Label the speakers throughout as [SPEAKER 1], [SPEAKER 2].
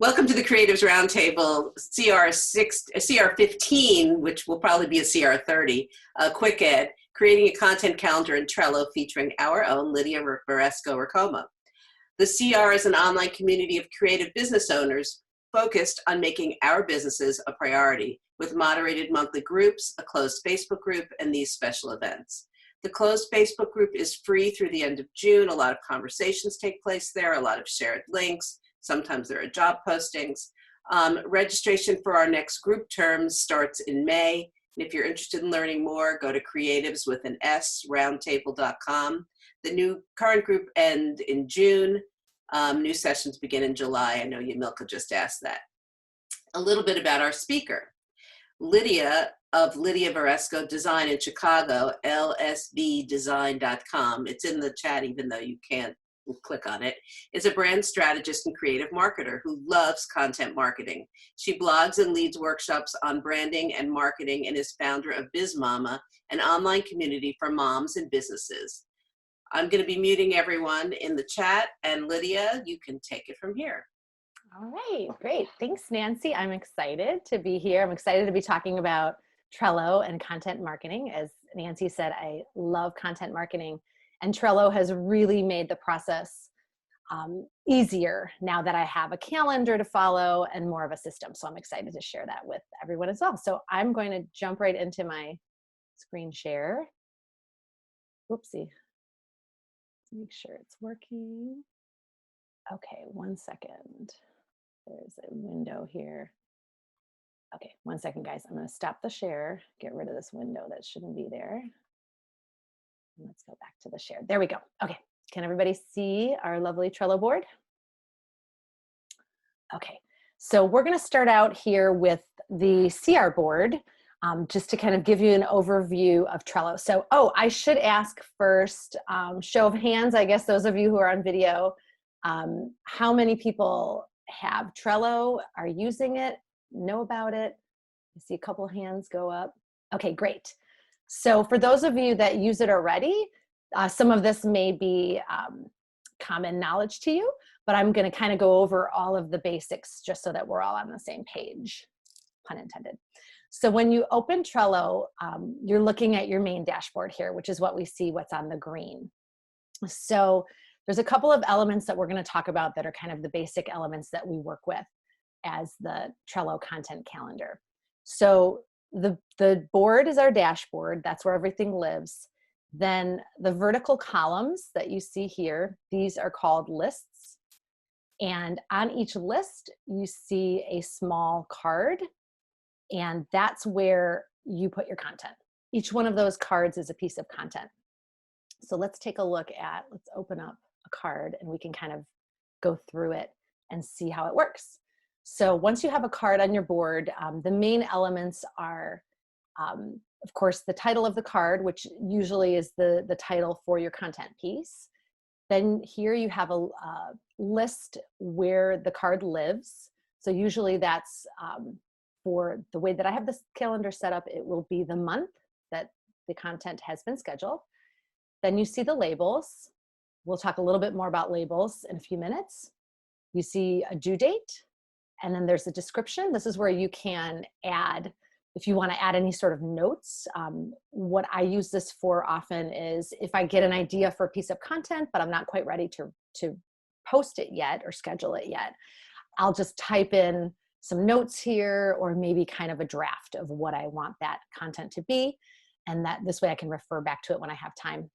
[SPEAKER 1] Welcome to the Creatives Roundtable, CR15, which will probably be a CR30, quick ed, creating a content calendar in Trello featuring our own Lydia Varesco-Racoma. The CR is an online community of creative business owners focused on making our businesses a priority, with moderated monthly groups, a closed Facebook group, and these special events. The closed Facebook group is free through the end of June. A lot of conversations take place there, a lot of shared links. Sometimes there are job postings. Registration for our next group terms starts in May. And if you're interested in learning more, go to creatives with an S, roundtable.com. The current group end in June. New sessions begin in July. I know Yamilka just asked that. A little bit about our speaker. Lydia of Lydia Varesco Design in Chicago, lsbdesign.com. It's in the chat even though you can't click on it, is a brand strategist and creative marketer who loves content marketing. She blogs and leads workshops on branding and marketing and is founder of BizMama, an online community for moms and businesses. I'm going to be muting everyone in the chat, and Lydia, you can take it from here.
[SPEAKER 2] All right, great. Thanks, Nancy. I'm excited to be here. I'm excited to be talking about Trello and content marketing. As Nancy said, I love content marketing. And Trello has really made the process easier now that I have a calendar to follow and more of a system. So I'm excited to share that with everyone as well. So I'm going to jump right into my screen share. Whoopsie. Let's make sure it's working. Okay, 1 second. There's a window here. Okay, 1 second, guys. I'm going to stop the share, get rid of this window that shouldn't be there. Let's go back to the share. There we go. Okay. Can everybody see our lovely Trello board? Okay. So we're going to start out here with the CR board, just to kind of give you an overview of Trello. So, I should ask first, show of hands, I guess those of you who are on video, how many people have Trello, are using it, know about it? I see a couple hands go up. Okay, great. So for those of you that use it already, some of this may be common knowledge to you, but I'm going to kind of go over all of the basics just so that we're all on the same page, pun intended. So when you open Trello, you're looking at your main dashboard here, which is what we see, what's on the green. So there's a couple of elements that we're going to talk about that are kind of the basic elements that we work with as the Trello content calendar. So the board is our dashboard. That's where everything lives. Then the vertical columns that you see here, these are called lists. And on each list, you see a small card, and that's where you put your content. Each one of those cards is a piece of content. So let's take a look at, let's open up a card and we can kind of go through it and see how it works. So once you have a card on your board, the main elements are, of course, the title of the card, which usually is the title for your content piece. Then here you have a list where the card lives. So usually that's for the way that I have this calendar set up, it will be the month that the content has been scheduled. Then you see the labels. We'll talk a little bit more about labels in a few minutes. You see a due date. And then there's a description. This is where you can add, if you want to add any sort of notes. What I use this for often is if I get an idea for a piece of content, but I'm not quite ready to post it yet or schedule it yet, I'll just type in some notes here or maybe kind of a draft of what I want that content to be. And that this way I can refer back to it when I have time.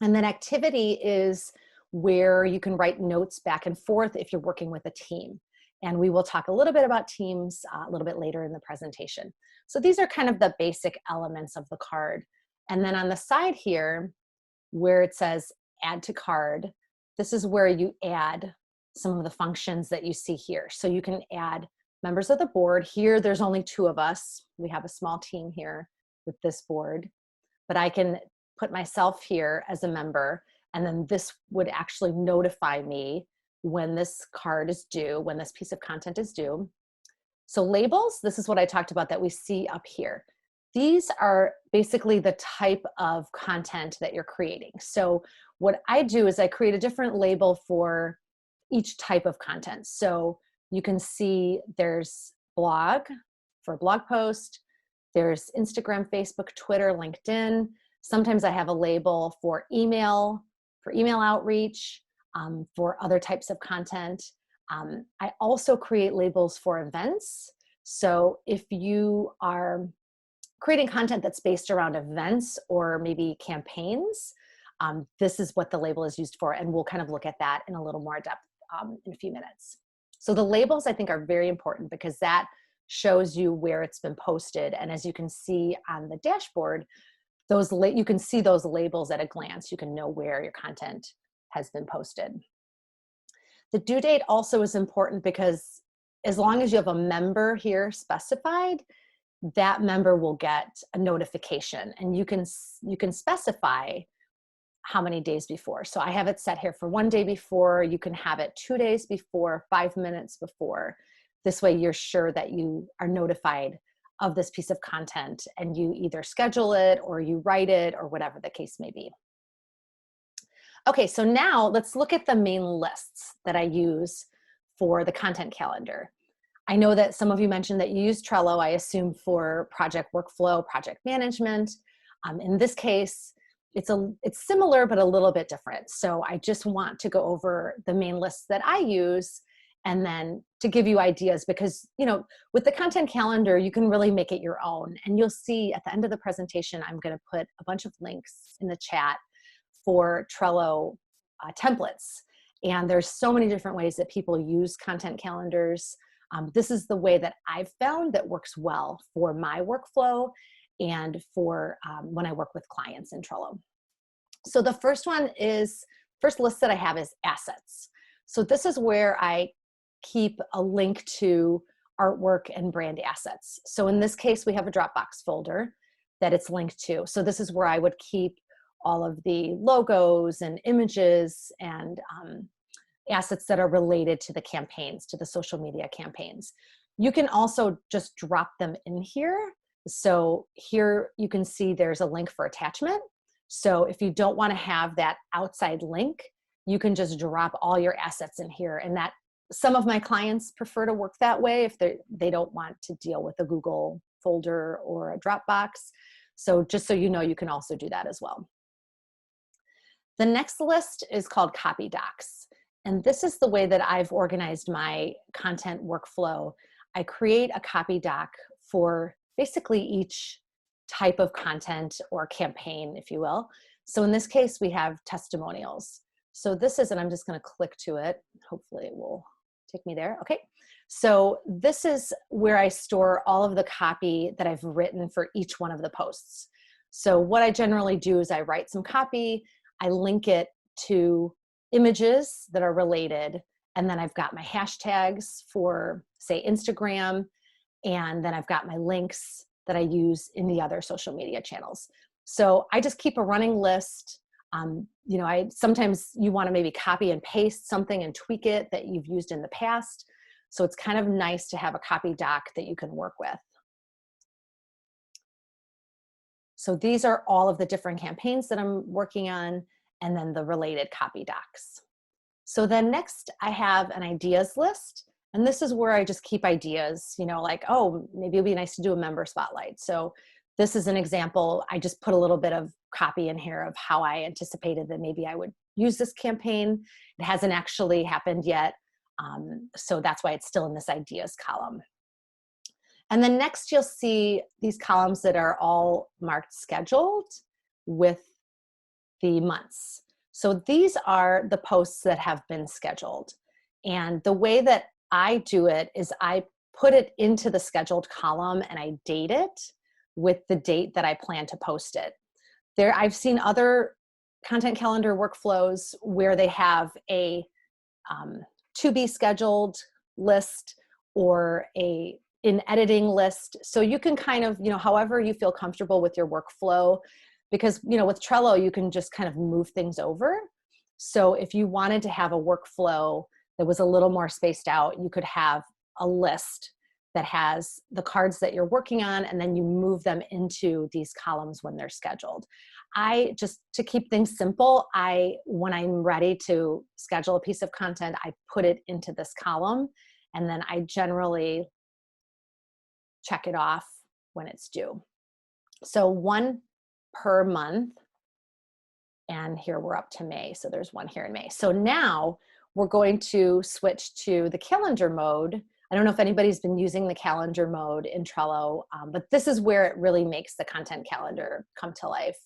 [SPEAKER 2] And then activity is where you can write notes back and forth if you're working with a team. And we will talk a little bit about teams a little bit later in the presentation. So these are kind of the basic elements of the card. And then on the side here, where it says add to card, this is where you add some of the functions that you see here. So you can add members of the board. Here, there's only 2 of us. We have a small team here with this board, but I can put myself here as a member, and then this would actually notify me when this card is due, when this piece of content is due. So labels, this is what I talked about that we see up here. These are basically the type of content that you're creating. So what I do is I create a different label for each type of content. So you can see there's blog for a blog post, there's Instagram, Facebook, Twitter, LinkedIn. Sometimes I have a label for email outreach, for other types of content. I also create labels for events. So if you are creating content that's based around events or maybe campaigns, this is what the label is used for, and we'll kind of look at that in a little more depth in a few minutes. So the labels, I think, are very important because that shows you where it's been posted, and as you can see on the dashboard, you can see those labels at a glance. You can know where your content has been posted. The due date also is important because as long as you have a member here specified, that member will get a notification, and you can specify how many days before. So I have it set here for 1 day before. You can have it 2 days before, 5 minutes before. This way you're sure that you are notified of this piece of content, and you either schedule it or you write it or whatever the case may be. Okay, so now let's look at the main lists that I use for the content calendar. I know that some of you mentioned that you use Trello, I assume, for project workflow, project management. In this case, it's similar but a little bit different. So I just want to go over the main lists that I use, and then to give you ideas, because with the content calendar, you can really make it your own. And you'll see at the end of the presentation, I'm going to put a bunch of links in the chat for Trello templates. And there's so many different ways that people use content calendars. This is the way that I've found that works well for my workflow and for when I work with clients in Trello. So the first list that I have is assets. So this is where I keep a link to artwork and brand assets. So in this case, we have a Dropbox folder that it's linked to. So this is where I would keep all of the logos and images and assets that are related to the campaigns, to the social media campaigns. You can also just drop them in here. So here you can see there's a link for attachment. So if you don't want to have that outside link, you can just drop all your assets in here. And that some of my clients prefer to work that way if they don't want to deal with a Google folder or a Dropbox. So just so you know, you can also do that as well. The next list is called copy docs. And this is the way that I've organized my content workflow. I create a copy doc for basically each type of content or campaign, if you will. So in this case, we have testimonials. So this is, and I'm just going to click to it. Hopefully it will take me there. Okay. So this is where I store all of the copy that I've written for each one of the posts. So what I generally do is I write some copy, I link it to images that are related, and then I've got my hashtags for, say, Instagram, and then I've got my links that I use in the other social media channels. So I just keep a running list. Sometimes you want to maybe copy and paste something and tweak it that you've used in the past. So it's kind of nice to have a copy doc that you can work with. So these are all of the different campaigns that I'm working on, and then the related copy docs. So then next I have an ideas list. And this is where I just keep ideas, like, oh, maybe it'd be nice to do a member spotlight. So this is an example. I just put a little bit of copy in here of how I anticipated that maybe I would use this campaign. It hasn't actually happened yet. So that's why it's still in this ideas column. And then next you'll see these columns that are all marked scheduled with the months. So these are the posts that have been scheduled. And the way that I do it is I put it into the scheduled column and I date it with the date that I plan to post it. I've seen other content calendar workflows where they have a to be scheduled list or an editing list. So you can kind of, however you feel comfortable with your workflow, because, with Trello, you can just kind of move things over. So if you wanted to have a workflow that was a little more spaced out, you could have a list that has the cards that you're working on, and then you move them into these columns when they're scheduled. To keep things simple, when I'm ready to schedule a piece of content, I put it into this column, And then I generally check it off when it's due. So one per month. And here we're up to May. So there's one here in May. So now we're going to switch to the calendar mode. I don't know if anybody's been using the calendar mode in Trello, but this is where it really makes the content calendar come to life.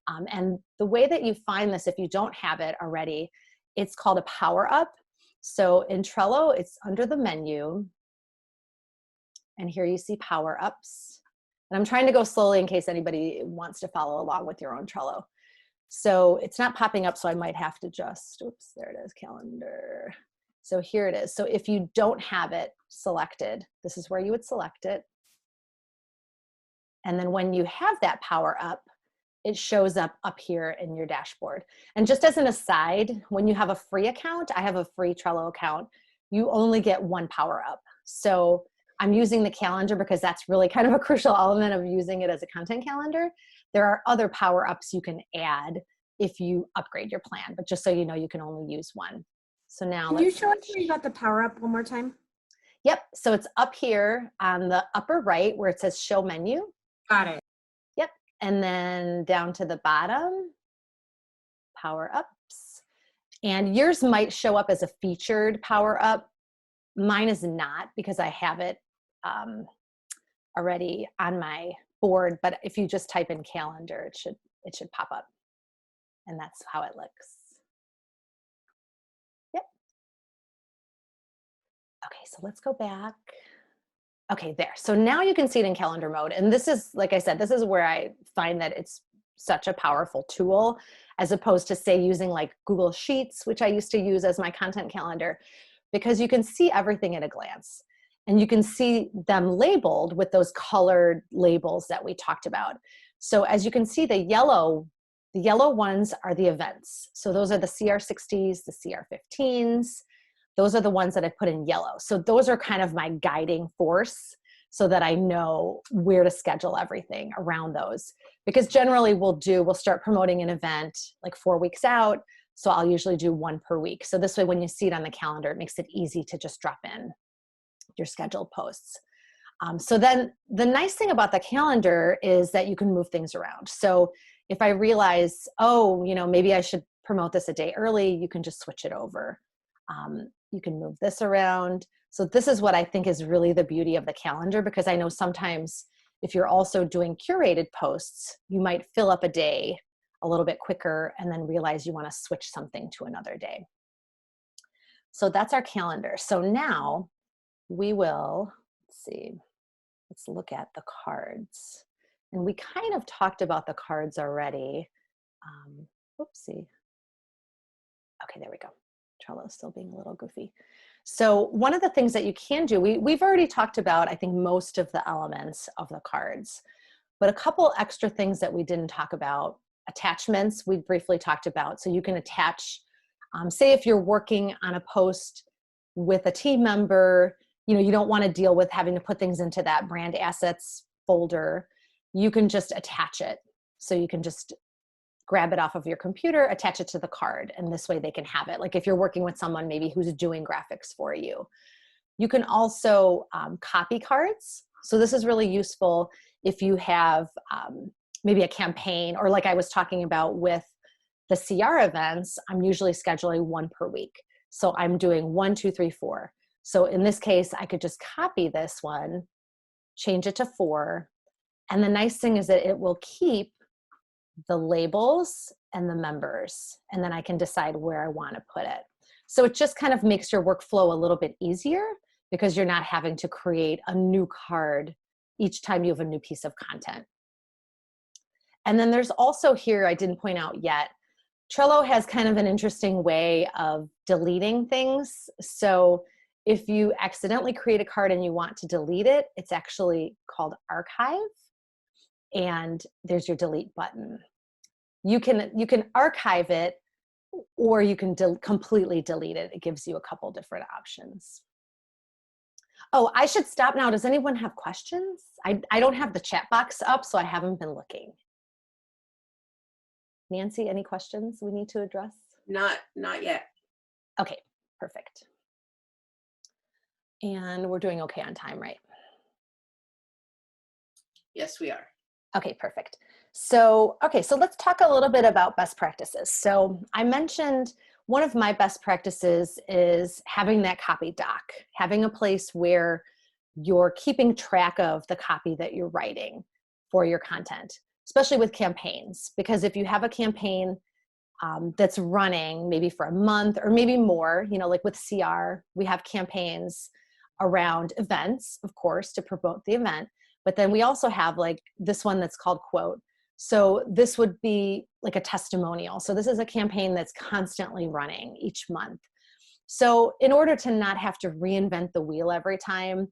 [SPEAKER 2] And the way that you find this, if you don't have it already, it's called a power up. So in Trello, it's under the menu. And here you see power ups. And I'm trying to go slowly in case anybody wants to follow along with your own Trello. So it's not popping up, so I might have to just, oops, there it is, calendar. So here it is. So if you don't have it selected, this is where you would select it. And then when you have that power up, it shows up here in your dashboard. And just as an aside, when you have a free account, I have a free Trello account, you only get one power up. So I'm using the calendar because that's really kind of a crucial element of using it as a content calendar. There are other power ups you can add if you upgrade your plan, but just so you know, you can only use one. So now
[SPEAKER 3] can you show us where you got the power up one more time?
[SPEAKER 2] Yep. So it's up here on the upper right where it says show menu.
[SPEAKER 3] Got it.
[SPEAKER 2] Yep. And then down to the bottom, power ups. And yours might show up as a featured power up. Mine is not because I have it already on my board, but if you just type in calendar, it should pop up. And that's how it looks. Yep. Okay, so let's go back. Okay, there. So now you can see it in calendar mode. And this is, like I said, this is where I find that it's such a powerful tool, as opposed to, say, using like Google Sheets, which I used to use as my content calendar, because you can see everything at a glance. And you can see them labeled with those colored labels that we talked about. So as you can see, the yellow ones are the events. So those are the CR60s, the CR15s. Those are the ones that I put in yellow. So those are kind of my guiding force so that I know where to schedule everything around those. Because generally we'll start promoting an event like 4 weeks out. So I'll usually do one per week. So this way, when you see it on the calendar, it makes it easy to just drop in your scheduled posts. So then the nice thing about the calendar is that you can move things around. So if I realize, oh, maybe I should promote this a day early, you can just switch it over. You can move this around. So this is what I think is really the beauty of the calendar, because I know sometimes if you're also doing curated posts, you might fill up a day a little bit quicker and then realize you want to switch something to another day. So that's our calendar. So now we will, let's look at the cards. And we kind of talked about the cards already. Oopsie. Okay, there we go. Trello is still being a little goofy. So one of the things that you can do, we've already talked about, I think, most of the elements of the cards, but a couple extra things that we didn't talk about. Attachments, we briefly talked about. So you can attach, say if you're working on a post with a team member, you don't want to deal with having to put things into that brand assets folder, you can just attach it. So you can just grab it off of your computer, attach it to the card, and this way they can have it. Like if you're working with someone maybe who's doing graphics for you. You can also copy cards. So this is really useful if you have maybe a campaign, or like I was talking about with the CR events, I'm usually scheduling one per week. So I'm doing 1, 2, 3, 4. So in this case, I could just copy this one, change it to 4. And the nice thing is that it will keep the labels and the members, and then I can decide where I want to put it. So it just kind of makes your workflow a little bit easier because you're not having to create a new card each time you have a new piece of content. And then there's also here, I didn't point out yet, Trello has kind of an interesting way of deleting things. So if you accidentally create a card and you want to delete it, it's actually called archive. And there's your delete button. You can archive it, or you can completely delete it. It gives you a couple different options. Oh, I should stop now. Does anyone have questions? I don't have the chat box up, so I haven't been looking. Nancy, any questions we need to address?
[SPEAKER 1] Not yet.
[SPEAKER 2] Okay, perfect. And we're doing okay on time, right?
[SPEAKER 1] Yes, we are.
[SPEAKER 2] Okay, perfect. So, okay, so let's talk a little bit about best practices. So I mentioned one of my best practices is having that copy doc, having a place where you're keeping track of the copy that you're writing for your content, especially with campaigns. Because if you have a campaign that's running maybe for a month or maybe more, you know, like with CR, we have campaigns around events, of course, to promote the event. But then we also have like this one that's called Quote. So this would be like a testimonial. So this is a campaign that's constantly running each month. So in order to not have to reinvent the wheel every time,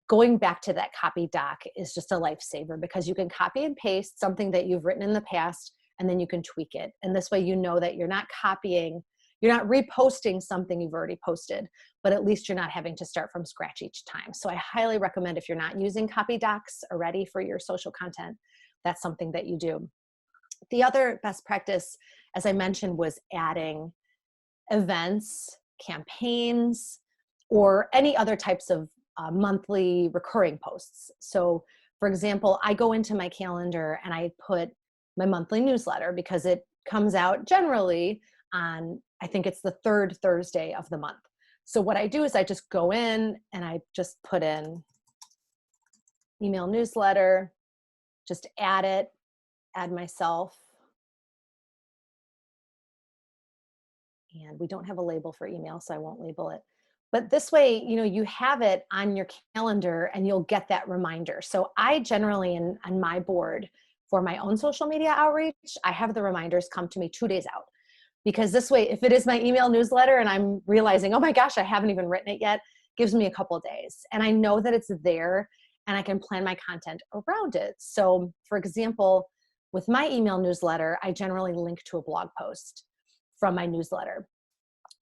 [SPEAKER 2] going back to that copy doc is just a lifesaver because you can copy and paste something that you've written in the past and then you can tweak it. And this way you know that you're not copying, you're not reposting something you've already posted, but at least you're not having to start from scratch each time. So I highly recommend if you're not using copy docs already for your social content, that's something that you do. The other best practice, as I mentioned, was adding events, campaigns, or any other types of monthly recurring posts. So for example, I go into my calendar and I put my monthly newsletter because it comes out generally on, I think it's the third Thursday of the month. So what I do is I just go in and I just put in email newsletter, just add it, add myself. And we don't have a label for email, so I won't label it. But this way, you know, you have it on your calendar and you'll get that reminder. So I generally, on my board for my own social media outreach, I have the reminders come to me 2 days out. Because this way, if it is my email newsletter and I'm realizing, oh my gosh, I haven't even written it yet, gives me a couple of days. And I know that it's there and I can plan my content around it. So for example, with my email newsletter, I generally link to a blog post from my newsletter.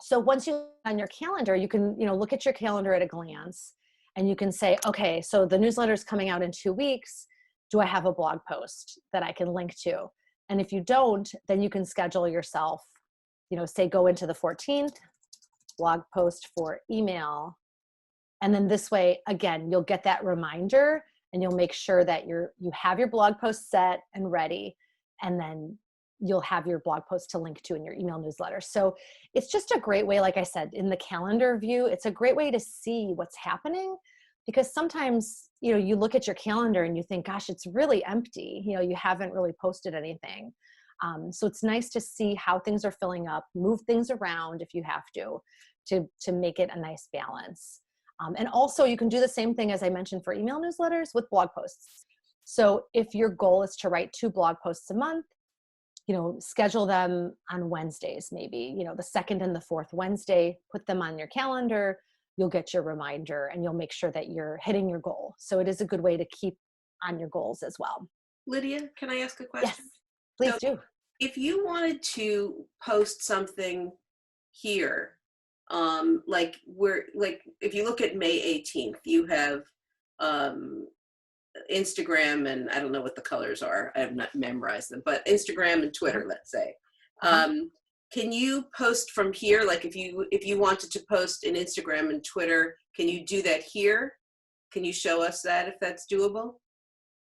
[SPEAKER 2] So once you on your calendar, you can, you know, look at your calendar at a glance and you can say, okay, so the newsletter is coming out in 2 weeks. Do I have a blog post that I can link to? And if you don't, then you can schedule yourself, you know, say go into the 14th, blog post for email. And then this way, again, you'll get that reminder and you'll make sure that you have your blog post set and ready. And then you'll have your blog post to link to in your email newsletter. So it's just a great way, like I said, in the calendar view, it's a great way to see what's happening because sometimes, you know, you look at your calendar and you think, gosh, it's really empty. You know, you haven't really posted anything. So it's nice to see how things are filling up, move things around if you have to make it a nice balance. And also you can do the same thing as I mentioned for email newsletters with blog posts. So if your goal is to write 2 blog posts a month, you know, schedule them on Wednesdays, maybe, you know, the 2nd and the 4th Wednesday, put them on your calendar, you'll get your reminder and you'll make sure that you're hitting your goal. So it is a good way to keep on your goals as well.
[SPEAKER 1] Lydia, can I ask a
[SPEAKER 2] Yes,
[SPEAKER 1] question?
[SPEAKER 2] please
[SPEAKER 1] So
[SPEAKER 2] do.
[SPEAKER 1] if you wanted to post something here, like if you look at May 18th, you have Instagram and I don't know what the colors are. I have not memorized them, but Instagram and Twitter, let's say. Can you post from here? Like if you wanted to post in Instagram and Twitter, can you do that here? Can you show us that if that's doable?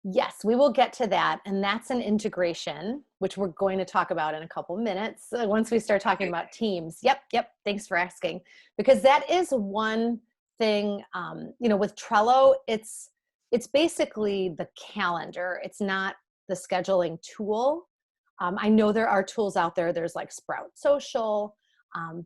[SPEAKER 2] Yes, we will get to that. And that's an integration, which we're going to talk about in a couple minutes once we start talking about teams. Yep. Thanks for asking. Because that is one thing, you know, with Trello, it's basically the calendar. It's not the scheduling tool. I know there are tools out there. There's like Sprout Social,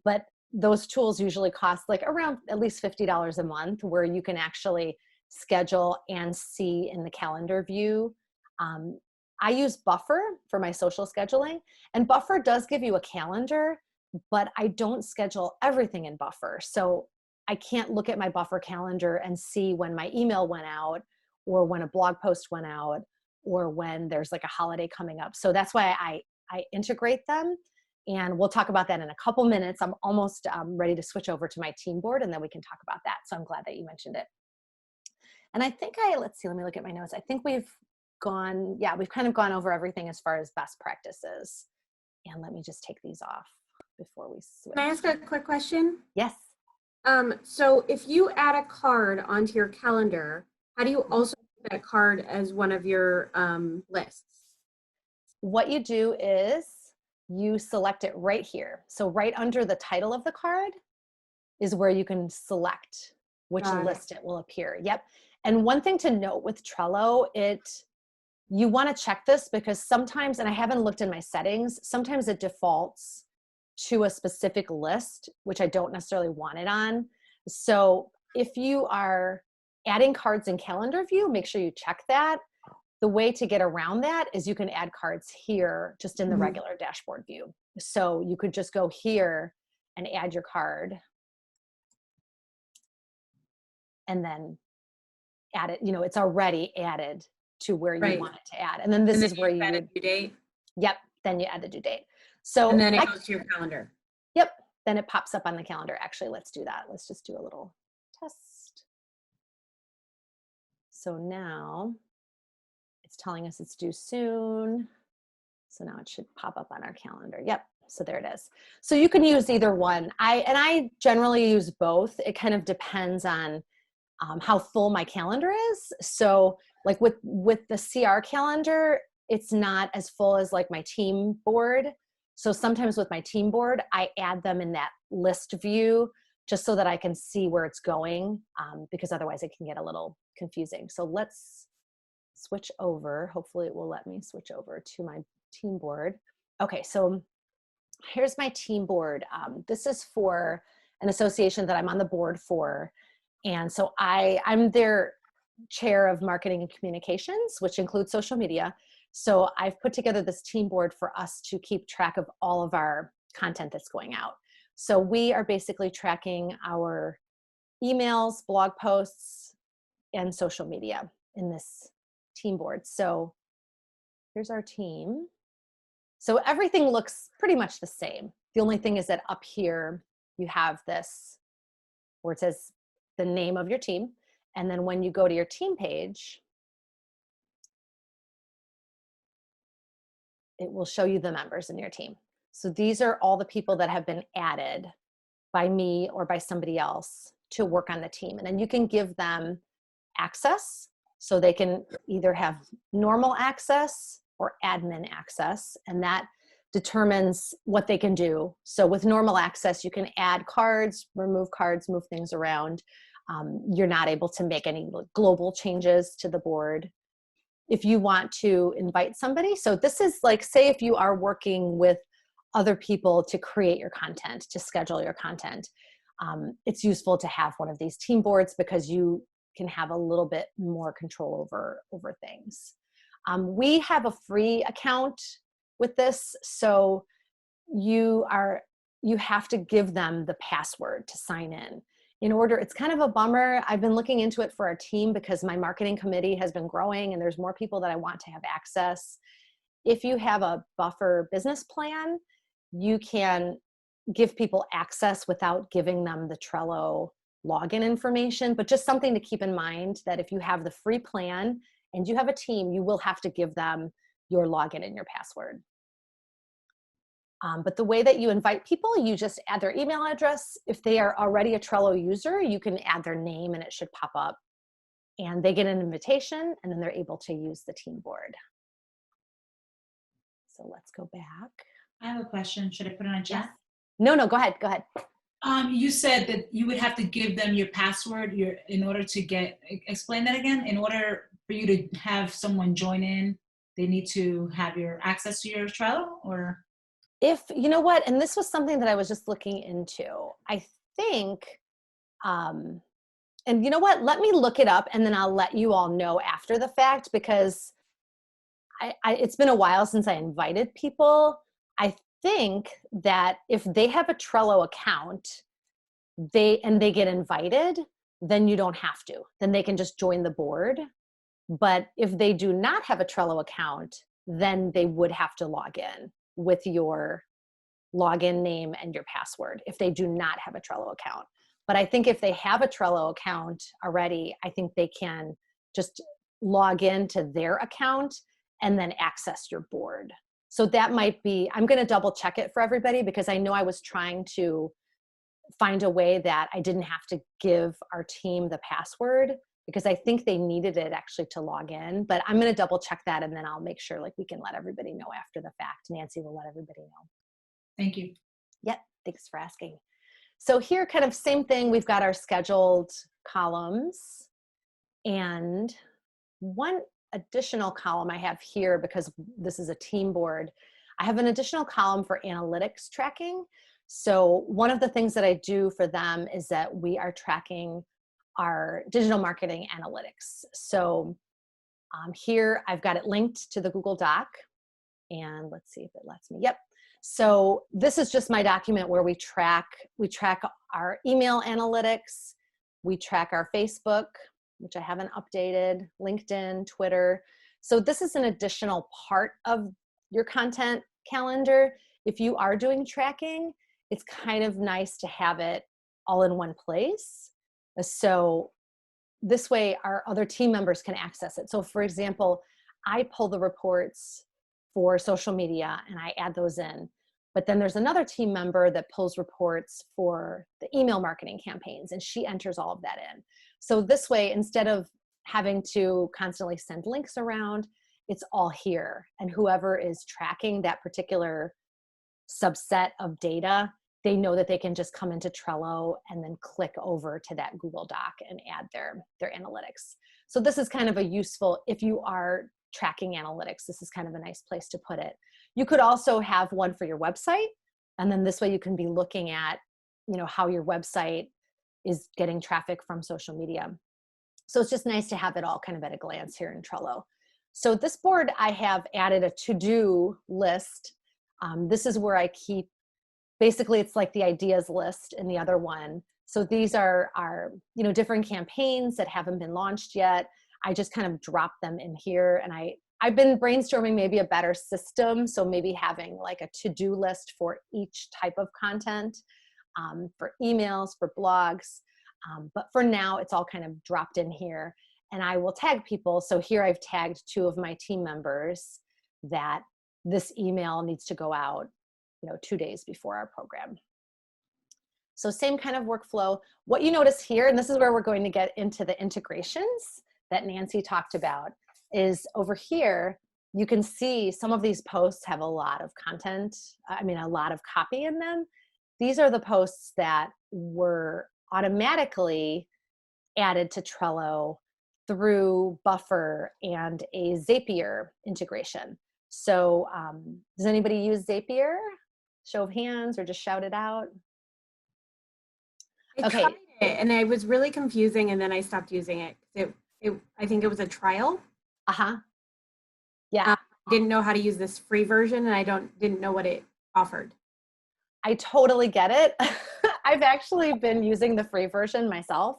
[SPEAKER 2] but those tools usually cost like around at least $50 a month where you can actually schedule and see in the calendar view. I use Buffer for my social scheduling, and Buffer does give you a calendar, but I don't schedule everything in Buffer. So I can't look at my Buffer calendar and see when my email went out or when a blog post went out or when there's like a holiday coming up. So that's why I integrate them. And we'll talk about that in a couple minutes. I'm almost ready to switch over to my team board and then we can talk about that. So I'm glad that you mentioned it. And I think let's see, let me look at my notes. I think we've kind of gone over everything as far as best practices. And let me just take these off before we switch.
[SPEAKER 3] Can I ask a quick question?
[SPEAKER 2] Yes.
[SPEAKER 3] So if you add a card onto your calendar, how do you also put that card as one of your lists?
[SPEAKER 2] What you do is you select it right here. So right under the title of the card is where you can select which
[SPEAKER 3] Got it.
[SPEAKER 2] list it will appear. Yep. And one thing to note with Trello, you want to check this because sometimes, and I haven't looked in my settings, sometimes it defaults to a specific list, which I don't necessarily want it on. So if you are adding cards in calendar view, make sure you check that. The way to get around that is you can add cards here just in the regular dashboard view. So you could just go here and add your card and then add it, it's already added to where you want it to add. And then this is where you would,
[SPEAKER 3] due date,
[SPEAKER 2] yep, then you add the due date. So
[SPEAKER 3] and then it goes to your calendar.
[SPEAKER 2] Yep, then it pops up on the calendar. Actually, let's do that. Let's just do a little test. So now it's telling us it's due soon. So now it should pop up on our calendar. Yep, so there it is. So you can use either one. I generally use both. It kind of depends on how full my calendar is. So like with the CR calendar, it's not as full as like my team board. So sometimes with my team board, I add them in that list view just so that I can see where it's going, because otherwise it can get a little confusing. So let's switch over. Hopefully it will let me switch over to my team board. Okay, so here's my team board. This is for an association that I'm on the board for. And so I'm their chair of marketing and communications, which includes social media. So I've put together this team board for us to keep track of all of our content that's going out. So we are basically tracking our emails, blog posts, and social media in this team board. So here's our team. So everything looks pretty much the same. The only thing is that up here, you have this where it says the name of your team. And then when you go to your team page, it will show you the members in your team. So these are all the people that have been added by me or by somebody else to work on the team. And then you can give them access. So they can either have normal access or admin access, and that determines what they can do. So with normal access, you can add cards, move things around. You're not able to make any global changes to the board. If you want to invite somebody, so this is like, say if you are working with other people to create your content, to schedule your content, it's useful to have one of these team boards because you can have a little bit more control over things. We have a free account with this, so you have to give them the password to sign in order. It's kind of a bummer. I've been looking into it for our team because my marketing committee has been growing and there's more people that I want to have access. If you have a buffer business plan, you can give people access without giving them the Trello login information, but just something to keep in mind that if you have the free plan and you have a team, you will have to give them your login and your password. But the way that you invite people, you just add their email address. If they are already a Trello user, you can add their name and it should pop up. And they get an invitation and then they're able to use the team board. So let's go back.
[SPEAKER 4] I have a question. Should I put it on chat?
[SPEAKER 2] Yes. No, go ahead. Go ahead.
[SPEAKER 4] You said that you would have to give them your password in order to explain that again. In order for you to have someone join in, they need to have your access to your Trello, or?
[SPEAKER 2] If, you know what, and this was something that I was just looking into, I think, and you know what, let me look it up and then I'll let you all know after the fact, because it's been a while since I invited people. I think that if they have a Trello account, they get invited, then you don't have to. Then they can just join the board. But if they do not have a Trello account, then they would have to log in with your login name and your password if they do not have a Trello account. But I think if they have a Trello account already, I think they can just log into their account and then access your board. So that might be, I'm going to double check it for everybody because I know I was trying to find a way that I didn't have to give our team the password, because I think they needed it actually to log in. But I'm going to double check that, and then I'll make sure like we can let everybody know after the fact. Nancy will let everybody know.
[SPEAKER 4] Thank you.
[SPEAKER 2] Yep, thanks for asking. So here, kind of same thing, we've got our scheduled columns, and one additional column I have here, because this is a team board, I have an additional column for analytics tracking. So one of the things that I do for them is that we are tracking our digital marketing analytics. So here I've got it linked to the Google Doc, and let's see if it lets me. Yep. So this is just my document where we track our email analytics, we track our Facebook, which I haven't updated, LinkedIn, Twitter. So this is an additional part of your content calendar. If you are doing tracking, it's kind of nice to have it all in one place. So this way our other team members can access it. So for example, I pull the reports for social media and I add those in. But then there's another team member that pulls reports for the email marketing campaigns, and she enters all of that in. So this way, instead of having to constantly send links around, it's all here. And whoever is tracking that particular subset of data, they know that they can just come into Trello and then click over to that Google Doc and add their analytics. So this is kind of a useful, if you are tracking analytics, this is kind of a nice place to put it. You could also have one for your website, and then this way you can be looking at, how your website is getting traffic from social media. So it's just nice to have it all kind of at a glance here in Trello. So this board, I have added a to-do list. This is where I keep, basically it's like the ideas list in the other one. So these are different campaigns that haven't been launched yet. I just kind of drop them in here, and I've been brainstorming maybe a better system. So maybe having like a to-do list for each type of content, for emails, for blogs. But for now, it's all kind of dropped in here, and I will tag people. So here I've tagged 2 of my team members that this email needs to go out, 2 days before our program. So same kind of workflow. What you notice here, and this is where we're going to get into the integrations that Nancy talked about, is over here, you can see some of these posts have a lot of content, a lot of copy in them. These are the posts that were automatically added to Trello through Buffer and a Zapier integration. So does anybody use Zapier? Show of hands, or just shout it out.
[SPEAKER 3] I tried it, and it was really confusing, and then I stopped using it. I think it was a trial.
[SPEAKER 2] Yeah.
[SPEAKER 3] Didn't know how to use this free version, and I didn't know what it offered.
[SPEAKER 2] I totally get it. I've actually been using the free version myself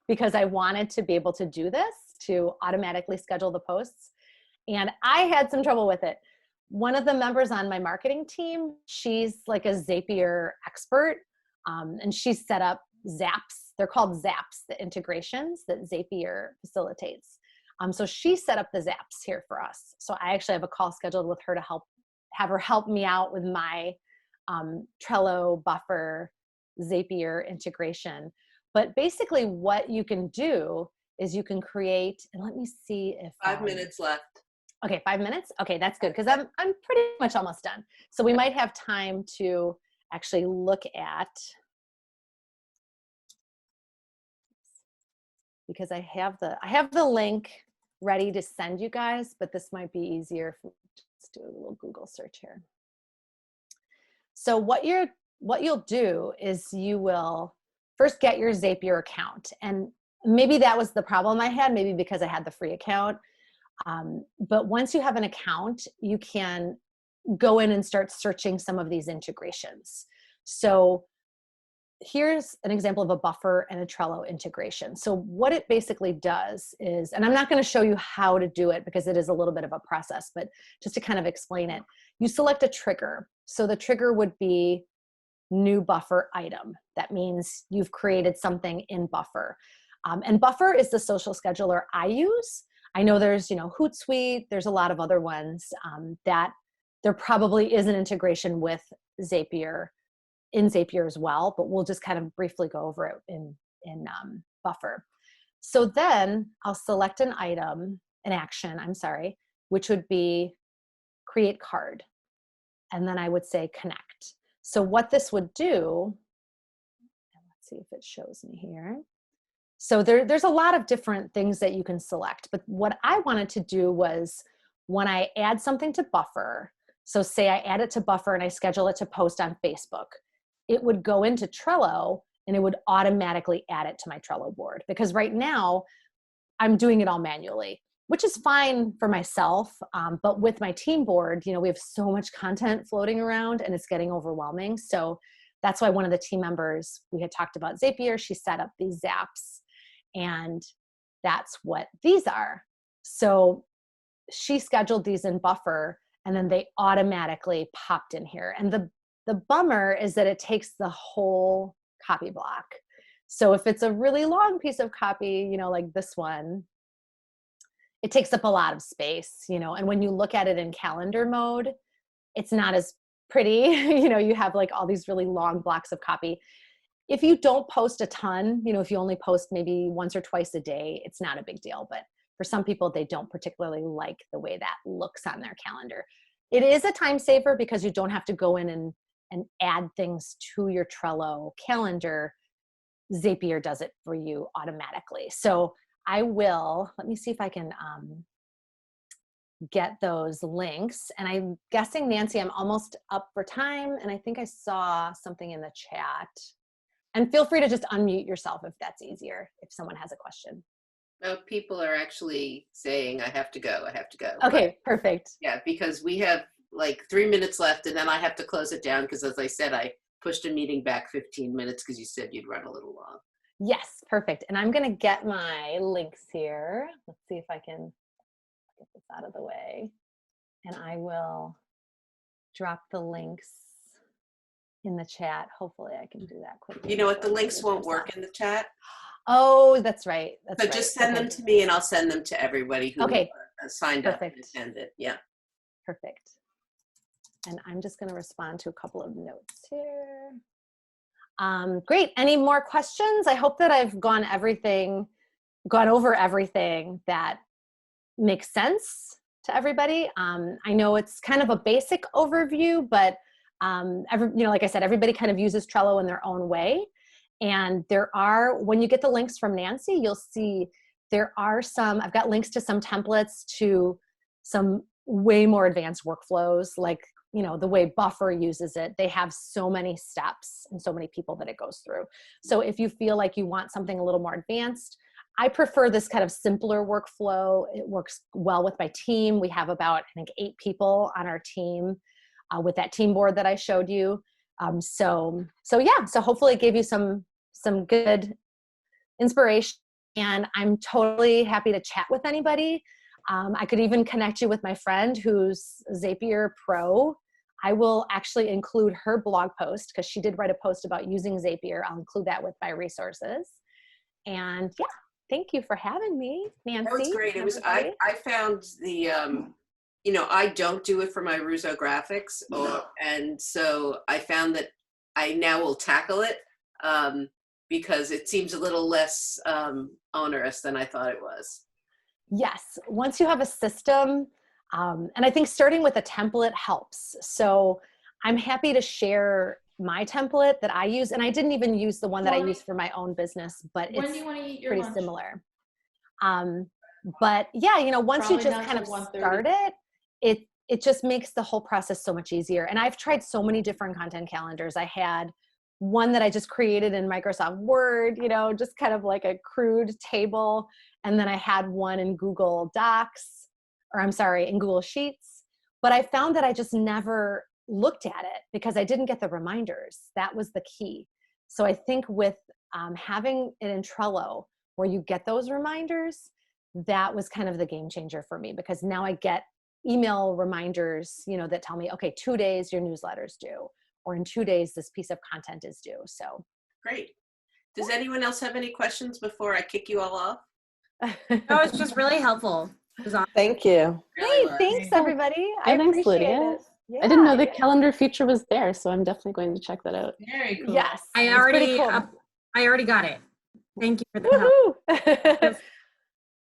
[SPEAKER 2] because I wanted to be able to do this, to automatically schedule the posts. And I had some trouble with it. One of the members on my marketing team, she's like a Zapier expert, and she's set up Zaps. They're called Zaps, the integrations that Zapier facilitates. So she set up the Zaps here for us. So I actually have a call scheduled with her to have her help me out with my Trello, Buffer, Zapier integration. But basically what you can do is you can create, and let me see if
[SPEAKER 1] 5 minutes left.
[SPEAKER 2] Okay, 5 minutes. Okay, that's good, because I'm pretty much almost done. So we might have time to actually look at, because I have the link ready to send you guys, but this might be easier if we just do a little Google search here. So what you'll do is you will first get your Zapier account, and maybe that was the problem I had, maybe because I had the free account. But once you have an account, you can go in and start searching some of these integrations. So here's an example of a Buffer and a Trello integration. So what it basically does is, and I'm not going to show you how to do it because it is a little bit of a process, but just to kind of explain it, you select a trigger. So the trigger would be new Buffer item. That means you've created something in Buffer. And Buffer is the social scheduler I use. I know there's, Hootsuite, there's a lot of other ones that there probably is an integration with Zapier. in Zapier as well, but we'll just kind of briefly go over it in Buffer. So then I'll select an action, which would be create card. And then I would say connect. So what this would do, let's see if it shows me here. So there's a lot of different things that you can select, but what I wanted to do was when I add something to Buffer, so say I add it to Buffer and I schedule it to post on Facebook, it would go into Trello and it would automatically add it to my Trello board, because right now I'm doing it all manually, which is fine for myself. But with my team board, we have so much content floating around and it's getting overwhelming. So that's why one of the team members, we had talked about Zapier, she set up these zaps, and that's what these are. So she scheduled these in Buffer and then they automatically popped in here. And the bummer is that it takes the whole copy block. So if it's a really long piece of copy, like this one, it takes up a lot of space, and when you look at it in calendar mode, it's not as pretty. You have like all these really long blocks of copy. If you don't post a ton, if you only post maybe once or twice a day, it's not a big deal. But for some people, they don't particularly like the way that looks on their calendar. It is a time saver because you don't have to go in and add things to your Trello calendar. Zapier does it for you automatically. So let me see if I can get those links. And I'm guessing, Nancy, I'm almost up for time. And I think I saw something in the chat. And feel free to just unmute yourself if that's easier, if someone has a question.
[SPEAKER 1] Oh, people are actually saying, I have to go.
[SPEAKER 2] Okay, perfect.
[SPEAKER 1] Yeah, because we have like 3 minutes left and then I have to close it down because, as I said, I pushed a meeting back 15 minutes because you said you'd run a little long.
[SPEAKER 2] Yes, perfect. And I'm going to get my links here. Let's see if I can get this out of the way. And I will drop the links in the chat. Hopefully I can do that quickly.
[SPEAKER 1] You know what? The links won't work in the chat.
[SPEAKER 2] Oh, that's right.
[SPEAKER 1] So just send them to me and I'll send them to everybody who signed up and attended. Yeah.
[SPEAKER 2] Perfect. And I'm just going to respond to a couple of notes here. Great. Any more questions? I hope that I've gone over everything that makes sense to everybody. I know it's kind of a basic overview, but like I said, everybody kind of uses Trello in their own way. And when you get the links from Nancy, you'll see I've got links to some templates to some way more advanced workflows, like the way Buffer uses it. They have so many steps and so many people that it goes through. So if you feel like you want something a little more advanced, I prefer this kind of simpler workflow. It works well with my team. We have about, I think, 8 people on our team with that team board that I showed you. So hopefully it gave you some good inspiration, and I'm totally happy to chat with anybody. I could even connect you with my friend who's Zapier Pro. I will actually include her blog post because she did write a post about using Zapier. I'll include that with my resources. And yeah, thank you for having me, Nancy.
[SPEAKER 1] That was great. I found the, I don't do it for my Russo graphics, and so I found that I now will tackle it because it seems a little less onerous than I thought it was.
[SPEAKER 2] Yes, once you have a system, and I think starting with a template helps. So I'm happy to share my template that I use, and I didn't even use the one that I use for my own business, but it's pretty similar. But yeah, once you just kind of start it just makes the whole process so much easier. And I've tried so many different content calendars. I had one that I just created in Microsoft Word, just kind of like a crude table. And then I had one in Google Docs, in Google Sheets. But I found that I just never looked at it because I didn't get the reminders. That was the key. So I think with having it in Trello where you get those reminders, that was kind of the game changer for me, because now I get email reminders, that tell me, okay, 2 days your newsletter's due, or in 2 days this piece of content is due. So
[SPEAKER 1] great. Does anyone else have any questions before I kick you all off?
[SPEAKER 3] No, it's just really helpful.
[SPEAKER 5] Thank you.
[SPEAKER 2] Great, thanks everybody. I appreciate it. Yeah,
[SPEAKER 5] I didn't know the
[SPEAKER 2] yeah.
[SPEAKER 5] calendar feature was there, so I'm definitely going to check that out.
[SPEAKER 4] Very cool.
[SPEAKER 2] Yes.
[SPEAKER 3] I
[SPEAKER 2] it's pretty
[SPEAKER 3] already got it. Thank you for the help.
[SPEAKER 2] Woohoo!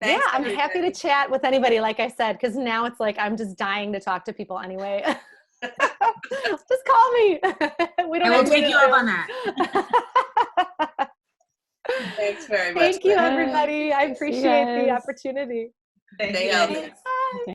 [SPEAKER 2] Yeah,
[SPEAKER 1] Thanks,
[SPEAKER 2] I'm happy to
[SPEAKER 1] everybody.
[SPEAKER 2] chat with anybody, like I said, because now it's like I'm just dying to talk to people anyway. Just call me. We don't
[SPEAKER 3] I will
[SPEAKER 2] have to
[SPEAKER 3] take
[SPEAKER 2] do
[SPEAKER 3] you up
[SPEAKER 2] Zoom.
[SPEAKER 3] on that.
[SPEAKER 1] Thanks very much.
[SPEAKER 2] Thank you,
[SPEAKER 1] Lynn.
[SPEAKER 2] everybody. I
[SPEAKER 5] See you
[SPEAKER 2] appreciate the
[SPEAKER 5] guys.
[SPEAKER 2] opportunity.
[SPEAKER 4] Thank
[SPEAKER 1] Stay
[SPEAKER 4] you.
[SPEAKER 1] healthy.
[SPEAKER 2] Thanks. Bye.